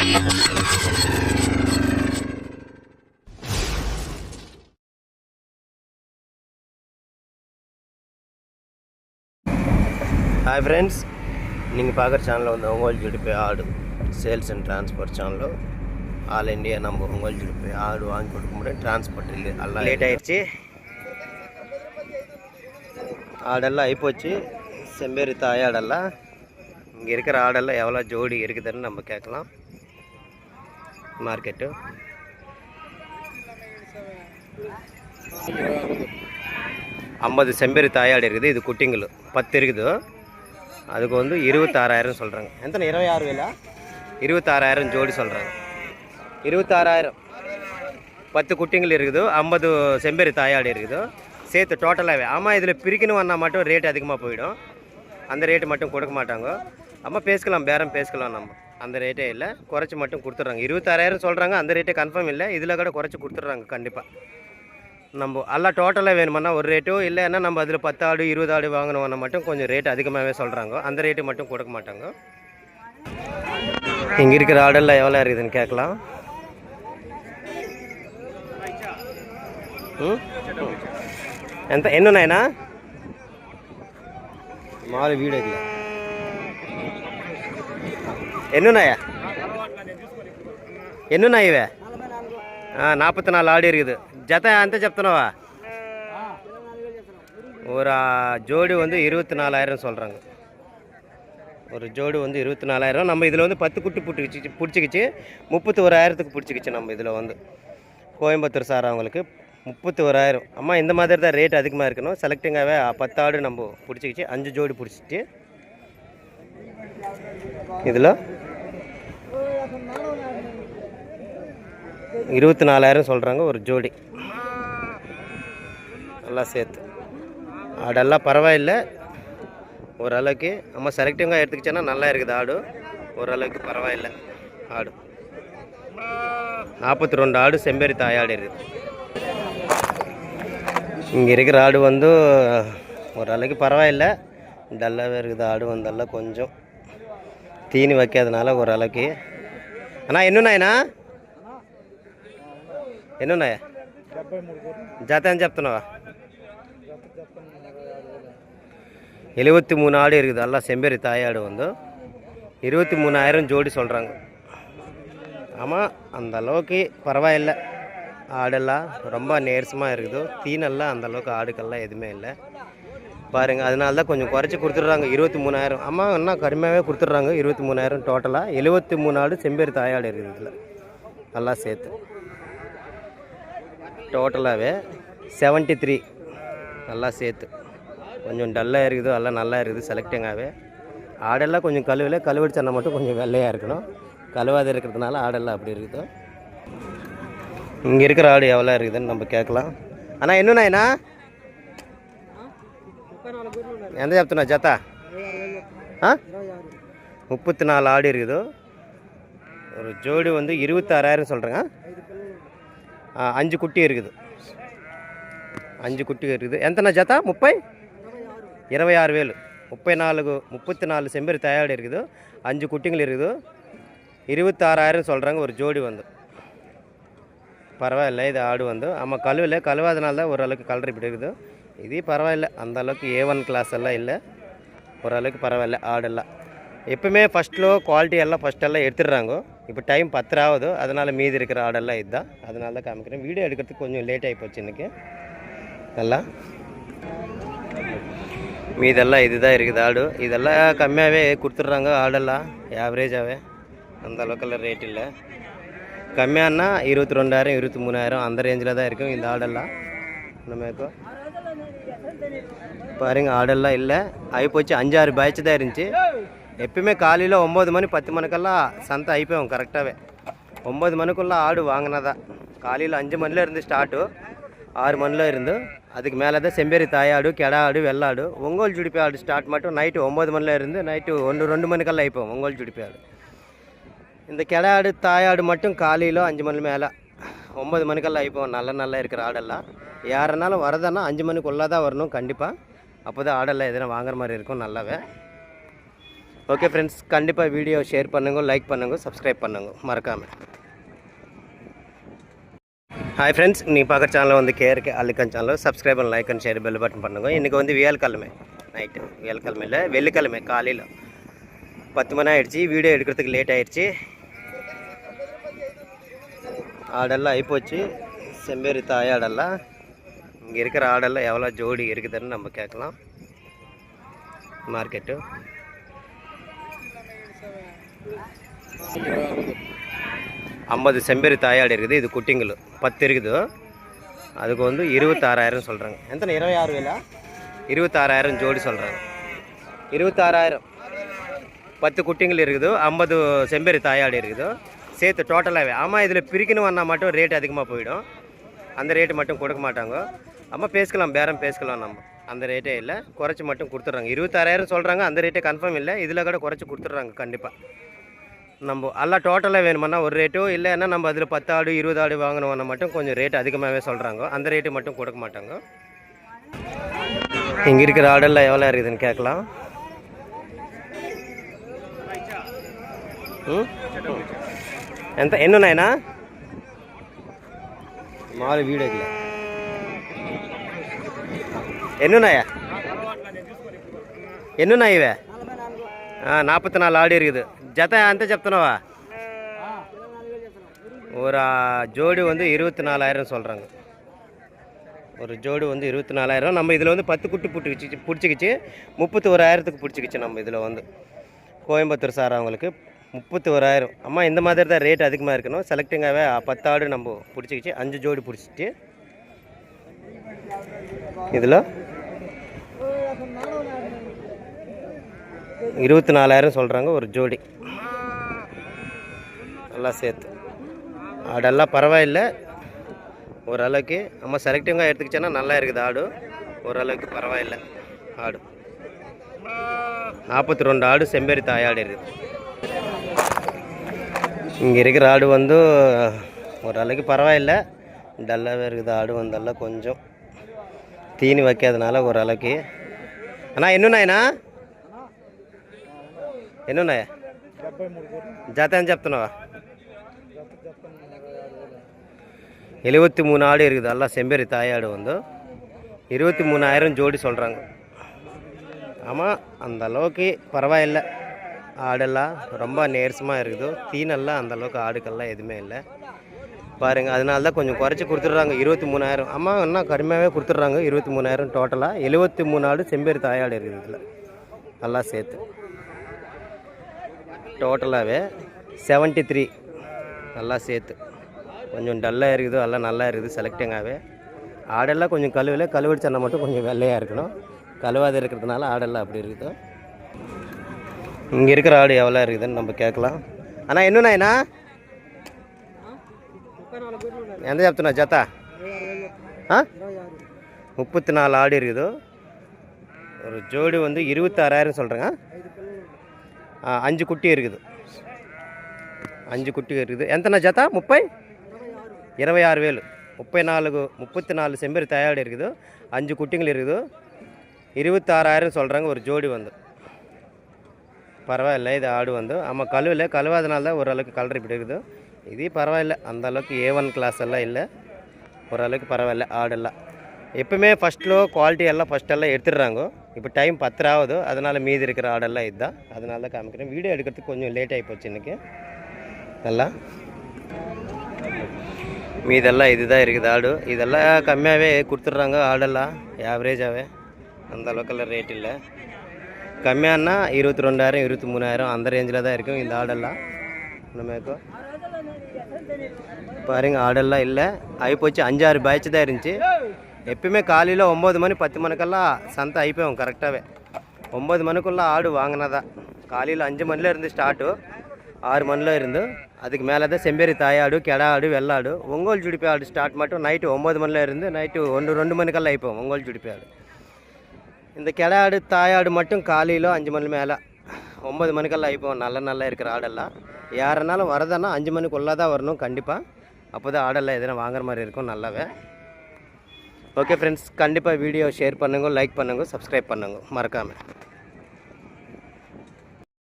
Hi friends நீங்கள் பார்க்குற சேனலில் வந்து ஒங்கோல் ஜுடிப்பை ஆடு sales and transport channel all India நம்ம ஒங்கோல் ஜுடிப்பை ஆடு வாங்கி கொடுக்க முடியும். டிரான்ஸ்போர்ட் இல்லை, எல்லாம் லேட் ஆகிடுச்சு. ஆடெல்லாம் ஆகிப்போச்சு. செம்பேரி தாயாடெல்லாம் இங்கே இருக்கிற ஆடெல்லாம் எவ்வளோ ஜோடி இருக்குதுன்னு நம்ம கேட்கலாம். மார்க்கெட்டு 50 செம்பேரி தாயாடு இருக்குது. இது குட்டிங்கள் 10 இருக்குது. அதுக்கு வந்து 26,000 சொல்கிறாங்க. எத்தனை 26,000? 26,000 ஜோடி சொல்கிறாங்க. 26,000 10 குட்டிங்கள் இருக்குது. 50 செம்பேரி தாயாடு இருக்குது. சேர்த்து டோட்டலாகவே. ஆமாம், இதில் பிரிக்கணும் வந்தால் மட்டும் ரேட் அதிகமாக போயிடும். அந்த ரேட்டு மட்டும் கொடுக்க மாட்டாங்க. ஆமாம், பேசிக்கலாம், பேரம் பேசிக்கலாம். நம்ம அந்த ரேட்டே இல்லை, குறைச்சி மட்டும் கொடுத்துட்றாங்க. 26,000 சொல்கிறாங்க. அந்த ரேட்டே கன்ஃபார்ம் இல்லை. இதில் கூட குறைச்சி கொடுத்துட்றாங்க கண்டிப்பாக. நம்ம எல்லாம் டோட்டலாக வேணுமானா ஒரு ரேட்டோ இல்லைன்னா நம்ம அதில் 10 ஆடு 20 ஆடு வாங்கினோன்னா மட்டும் கொஞ்சம் ரேட் அதிகமாகவே சொல்கிறாங்க. அந்த ரேட்டு மட்டும் கொடுக்க மாட்டாங்க. இங்கே இருக்கிற ஆடெல்லாம் எவ்வளோ இருக்குதுன்னு கேட்கலாம். என்னண்ணா மாலை வீடு இல்லை என்னண்ணாயா என்னண்ணா இவ 44 ఆడు இருக்குது. జత ఎంత చెప్తున్నావా? ஒரு ஜோடி வந்து 24,000 சொல்கிறாங்க. ஒரு ஜோடி வந்து 24,000. நம்ம இதில் வந்து 10 குட்டி பிடிச்சிக்கிச்சு 31,000க்கு பிடிச்சிக்கிச்சு. நம்ம இதில் வந்து கோயம்புத்தூர் சார் அவங்களுக்கு 31,000. அம்மா இந்த மாதிரி தான் ரேட் அதிகமாக இருக்கணும். செலக்டிங்காகவே 10 ஆடு நம்ம பிடிச்சிக்கிச்சு. 5 ஜோடி பிடிச்சிச்சு. இதில் 24,000 சொல்கிறாங்க ஒரு ஜோடி. எல்லாம் சேர்த்து ஆடெல்லாம் பரவாயில்லை ஓரளவுக்கு. நம்ம செலக்டிங்காக எடுத்துக்கிச்சோன்னா நல்லா இருக்குது ஆடு. ஓரளவுக்கு பரவாயில்லை ஆடு. 42 ஆடு செம்பேரி தாயாடு இருக்குது. இங்கே இருக்கிற ஆடு வந்து ஓரளவுக்கு பரவாயில்லை. டல்லாகவே இருக்குது ஆடு வந்தெல்லாம். கொஞ்சம் தீனி வைக்காதனால ஓரளவுக்கு. அண்ணா என்னண்ணா ఎన్నున్నాయా? జత అని చెప్తున్నావా? 73 ஆடு இருக்குது. எல்லாம் செம்பேரி தாயாடு வந்து 23,000 ஜோடி சொல்கிறாங்க. ஆமாம், அந்த அளவுக்கு பரவாயில்லை. ஆடெல்லாம் ரொம்ப நேர்சமாக இருக்குது. தீனெல்லாம் அந்தளவுக்கு ஆடுக்கெல்லாம் எதுவுமே இல்லை பாருங்கள். அதனால தான் கொஞ்சம் குறைச்சி கொடுத்துட்றாங்க. 23,000. ஆமாம், இன்னும் கடுமையாகவே கொடுத்துட்றாங்க. 23,000 டோட்டலாக. 73 ஆடு செம்பேரி தாயாடு இருக்குது. இதில் எல்லாம் சேர்த்து டோட்டலாகவே 73 நல்லா சேர்த்து. கொஞ்சம் டல்லாக இருக்குது, எல்லாம் நல்லா இருக்குது. செலக்டிங்காகவே ஆடெல்லாம் கொஞ்சம் கழுவடிச்சா மட்டும் கொஞ்சம் வெள்ளையாக இருக்கணும். கழுவாத இருக்கிறதுனால ஆடெல்லாம் அப்படி இருக்குது. இங்கே இருக்கிற ஆடு எவ்வளோ இருக்குதுன்னு நம்ம கேட்கலாம். அண்ணா என்னண்ணா ఎంత చెప్తున్నా జత? 34 ஆடு இருக்குது. ஒரு ஜோடி வந்து 26,000 சொல்கிறேங்க. 5 குட்டி இருக்குது. 5 குட்டி இருக்குது. ఎంతనా జత? 26,000. 34 செம்பேரி தாயாடு இருக்குது. 5 குட்டிங்கள் இருக்குது. 26,000 சொல்கிறாங்க ஒரு ஜோடி வந்து. பரவாயில்லை இது ஆடு வந்து. ஆமாம், கழுவாதனால தான் ஓரளவுக்கு கலர் இப்படி இருக்குது. இது பரவாயில்லை. அந்த அளவுக்கு A1 கிளாஸ் எல்லாம் இல்லை. ஓரளவுக்கு பரவாயில்லை ஆடெல்லாம். எப்பவுமே ஃபஸ்ட்டில் குவாலிட்டி எல்லாம் ஃபஸ்ட்டெல்லாம் எடுத்துடுறாங்க. இப்போ டைம் 10 ஆகுது. அதனால் மீதி இருக்கிற ஆடெல்லாம் இதுதான். அதனால தான் காமிக்கிறேன். வீடியோ எடுக்கிறதுக்கு கொஞ்சம் லேட் ஆகி போச்சு இன்றைக்கி. எல்லாம் மீதெல்லாம் இதுதான் இருக்குது ஆடு. இதெல்லாம் கம்மியாகவே கொடுத்துட்றாங்க ஆடெல்லாம். ஆவரேஜாகவே அந்த அளவுக்கெல்லாம் ரேட் இல்லை. கம்மியானா 22,000 23,000 அந்த ரேஞ்சில் தான் இருக்கும் இந்த ஆடெல்லாம். நமக்கு பாருங்கள் ஆடெல்லாம் இல்லை. ஆகிப்போச்சு. 5-6 பேட்ச் தான் இருந்துச்சு. எப்பயுமே காலையில் 9 மணி 10 மணிக்கெல்லாம் சந்தை ஆகிப்போம் கரெக்டாகவே. 9 மணிக்குள்ளே ஆடு வாங்கினதான். காலையில் 5 மணில இருந்து ஸ்டார்ட்டு 6 மணில இருந்து. அதுக்கு மேலே தான் செம்பேரி தாயாடு, கெடா ஆடு, வெள்ளாடு. ஒங்கோல் ஜுடிப்பை ஆடு ஸ்டார்ட் மட்டும் நைட்டு 9 மணில இருந்து நைட்டு 1-2 மணிக்கெல்லாம் ஆகிப்போம் ஒங்கோல் ஜுடிப்பை ஆடு. இந்த கெடா ஆடு தாயாடு மட்டும் காலையில் 5 மணி மேலே 9 மணிக்கெல்லாம் ஆகிப்போம். நல்லா இருக்கிற ஆடெல்லாம். யாருனாலும் வரதுன்னா 5 மணிக்குள்ளே தான் வரணும் கண்டிப்பாக. அப்போ தான் ஆடெல்லாம் எதுனா வாங்குற மாதிரி இருக்கும் நல்லாவே. ஓகே ஃப்ரெண்ட்ஸ், கண்டிப்பாக வீடியோ ஷேர் பண்ணுங்க, லைக் பண்ணுங்க, சப்ஸ்கிரைப் பண்ணுங்க மறக்காமல். ஹாய் ஃப்ரெண்ட்ஸ், நீங்கள் பார்க்குற சேனலில் வந்து கேருக்கு அள்ளிக்கன் சேனல் சப்ஸ்கிரைப் பண்ண, like and share bell button பண்ணுங்க. இன்றைக்கி வந்து வியாழக்கிழமை நைட்டு, வியாழக்கிழமை இல்லை வெள்ளிக்கிழமை காலையில் 10 மணி ஆகிடுச்சி. வீடியோ எடுக்கிறதுக்கு லேட் ஆகிடுச்சி. ஆடெல்லாம் ஆகிப்போச்சு. செம்பேரி தாய் ஆடெல்லாம். இங்கே இருக்கிற ஆடெல்லாம் எவ்வளோ ஜோடி இருக்குதுன்னு நம்ம கேட்கலாம். மார்க்கெட்டு 50 செம்பேரி தாயாடு இருக்குது. இது குட்டிங்கள் 10 இருக்குது. அதுக்கு வந்து 26,000 சொல்கிறாங்க. எத்தனை 26 வேலா? 26,000 ஜோடி சொல்கிறாங்க. 26,000 10 குட்டிங்கள் இருக்குது. 50 செம்பேரி தாயாடு இருக்குது சேர்த்து டோட்டலாகவே. ஆமாம், இதில் பிரிக்கணும் வந்தால் மட்டும் ரேட் அதிகமாக போயிடும். அந்த ரேட்டு மட்டும் கொடுக்க மாட்டாங்க. ஆமாம், பேசிக்கலாம், பேரம் பேசிக்கலாம். நம்ம அந்த ரேட்டே இல்லை, குறைச்சி மட்டும் கொடுத்துட்றாங்க. 26,000 சொல்கிறாங்க. அந்த ரேட்டே கன்ஃபார்ம் இல்லை. இதில் கூட குறைச்சி கொடுத்துட்றாங்க கண்டிப்பாக. நம்ம எல்லாம் டோட்டலாக வேணுமானா ஒரு ரேட்டோ இல்லைன்னா நம்ம அதில் 10 ஆடு 20 ஆடு வாங்கினோன்னா மட்டும் கொஞ்சம் ரேட் அதிகமாகவே சொல்கிறாங்க. அந்த ரேட்டு மட்டும் கொடுக்க மாட்டாங்க. இங்கே இருக்கிற ஆடெல்லாம் எவ்வளோ இருக்குதுன்னு கேட்கலாம். என்னண்ணா மாறு வீடு இல்லை என்னண்ணாயா? என்னண்ணா இவ? 44 ఆడి இருக்குது. జత అంతే చెప్తున్నావా? ஒரு ஜோடி வந்து 24,000 சொல்கிறாங்க. ஒரு ஜோடி வந்து 24,000. நம்ம இதில் வந்து 10 குட்டி பிடிச்சிக்கிச்சு 31,000க்கு பிடிச்சிக்கிச்சு. நம்ம இதில் வந்து கோயம்புத்தூர் சார் அவங்களுக்கு 31,000. அம்மா, இந்த மாதிரி தான் ரேட் அதிகமாக இருக்கணும். செலக்டிங்காகவே 10 ஆடு நம்ம பிடிச்சிக்கிச்சு. 5 ஜோடி பிடிச்சிச்சு. இதில் 24,000 சொல்கிறாங்க ஒரு ஜோடி. எல்லாம் சேர்த்து ஆடெல்லாம் பரவாயில்லை ஓரளவுக்கு. நம்ம செலக்டிங்காக எடுத்துக்கிச்சோன்னா நல்லா இருக்குது ஆடு. ஓரளவுக்கு பரவாயில்லை ஆடு. 42 ஆடு செம்பேரி தாயாடு இருக்குது. இங்கே இருக்கிற ஆடு வந்து ஓரளவுக்கு பரவாயில்லை. டல்லாகவே இருக்குது ஆடு வந்தெல்லாம். கொஞ்சம் தீனி வைக்காதனால ஓரளவுக்கு. அண்ணா என்னண்ணா ఎన్నున్నాయా? జత అని చెప్తున్నావా? 73 ஆடு இருக்குது. எல்லாம் செம்பேரி தாயாடு வந்து 23,000 ஜோடி சொல்கிறாங்க. ஆமாம், அந்த அளவுக்கு பரவாயில்லை. ஆடெல்லாம் ரொம்ப நேர்சமாக இருக்குது. தீனெல்லாம் அந்தளவுக்கு ஆடுக்கெல்லாம் எதுவுமே இல்லை பாருங்கள். அதனால தான் கொஞ்சம் குறைச்சி கொடுத்துட்றாங்க. 23,000. ஆமாம், இன்னும் கடுமையாகவே கொடுத்துட்றாங்க. 23,000 டோட்டலாக. 73 ஆடு செம்பேரி தாயாடு இருக்குது. இதில் எல்லாம் சேர்த்து டோட்டலாகவே 73 நல்லா சேர்த்து. கொஞ்சம் டல்லாக இருக்குது, எல்லாம் நல்லா இருக்குது. செலக்டிங்காகவே ஆடெல்லாம் கொஞ்சம் கழுவிச்சன்னா மட்டும் கொஞ்சம் வெள்ளையாக இருக்கணும். கழுவாத இருக்கிறதுனால ஆடெல்லாம் அப்படி இருக்குது. இங்கே இருக்கிற ஆடு எவ்வளோ இருக்குதுன்னு நம்ம கேட்கலாம். அண்ணா என்னண்ணா ఎంత చెప్తున్నా జత? 34 ஆடு இருக்குது. ஒரு ஜோடி வந்து 26,000 சொல்கிறேங்க. 5 குட்டி இருக்குது. 5 குட்டி இருக்குது. ఎంతనా జత? 26,000. 34 செம்பேரி தயாடு இருக்குது. 5 குட்டிங்கள் இருக்குது. 26,000 சொல்கிறாங்க ஒரு ஜோடி வந்து. பரவாயில்லை இது ஆடு வந்து. ஆமாம், கழுவாதனால தான் ஓரளவுக்கு கலர் இப்படி இருக்குது. இது பரவாயில்லை, அந்த அளவுக்கு A1 கிளாஸ் எல்லாம் இல்லை. ஓரளவுக்கு பரவாயில்ல ஆடெல்லாம். எப்பவுமே ஃபஸ்ட்டில் குவாலிட்டி எல்லாம் ஃபஸ்ட்டெல்லாம் எடுத்துடுறாங்க. இப்போ டைம் 10 ஆகுது. அதனால் மீதி இருக்கிற ஆடெல்லாம் இதுதான். அதனால தான் காமிக்கிறேன். வீடியோ எடுக்கிறதுக்கு கொஞ்சம் லேட் ஆகி போச்சு இன்றைக்கி. எல்லாம் மீதெல்லாம் இதுதான் இருக்குது ஆடு. இதெல்லாம் கம்மியாகவே கொடுத்துட்றாங்க ஆடெல்லாம். ஆவரேஜாகவே அந்த அளவுக்கெல்லாம் ரேட் இல்லை. கம்மியானா 22,000 23,000 அந்த ரேஞ்சில் தான் இருக்கும் இந்த ஆடெல்லாம். நம்மக்கும் பாருங்கள் ஆடெல்லாம் இல்லை. ஆகிப்போச்சு. 5-6 பேட்ச் தான் இருந்துச்சு. எப்பயுமே காலையில் 9 மணி 10 மணிக்கெல்லாம் சந்தை ஆகிப்போம் கரெக்டாகவே. 9 மணிக்குள்ளே ஆடு வாங்கினதான். காலையில் 5 மணில இருந்து ஸ்டார்ட்டு, 6 மணில இருந்து. அதுக்கு மேலே தான் செம்பேரி தாயாடு, கெடா ஆடு, வெள்ளாடு. ஒங்கோல் ஜுடிப்பி ஆடு ஸ்டார்ட் மட்டும் நைட்டு 9 மணில இருந்து நைட்டு 1-2 மணிக்கெல்லாம் ஆகிப்போம் ஒங்கோல் ஜுடிப்பி ஆடு. இந்த கெடா ஆடு தாயாடு மட்டும் காலையில் 5 மணி மேலே 9 மணிக்கெல்லாம் ஆகிப்போம். நல்லா இருக்கிற ஆடெல்லாம். யாருனாலும் வரதுன்னா 5 மணிக்குள்ளே தான் வரணும் கண்டிப்பாக. அப்போ தான் ஆடெல்லாம் எதனா வாங்குற மாதிரி இருக்கும் நல்லாவே. ஓகே ஃப்ரெண்ட்ஸ், கண்டிப்பாக வீடியோ ஷேர் பண்ணுங்க, லைக் பண்ணுங்க, சப்ஸ்கிரைப் பண்ணுங்க மறக்காமல்.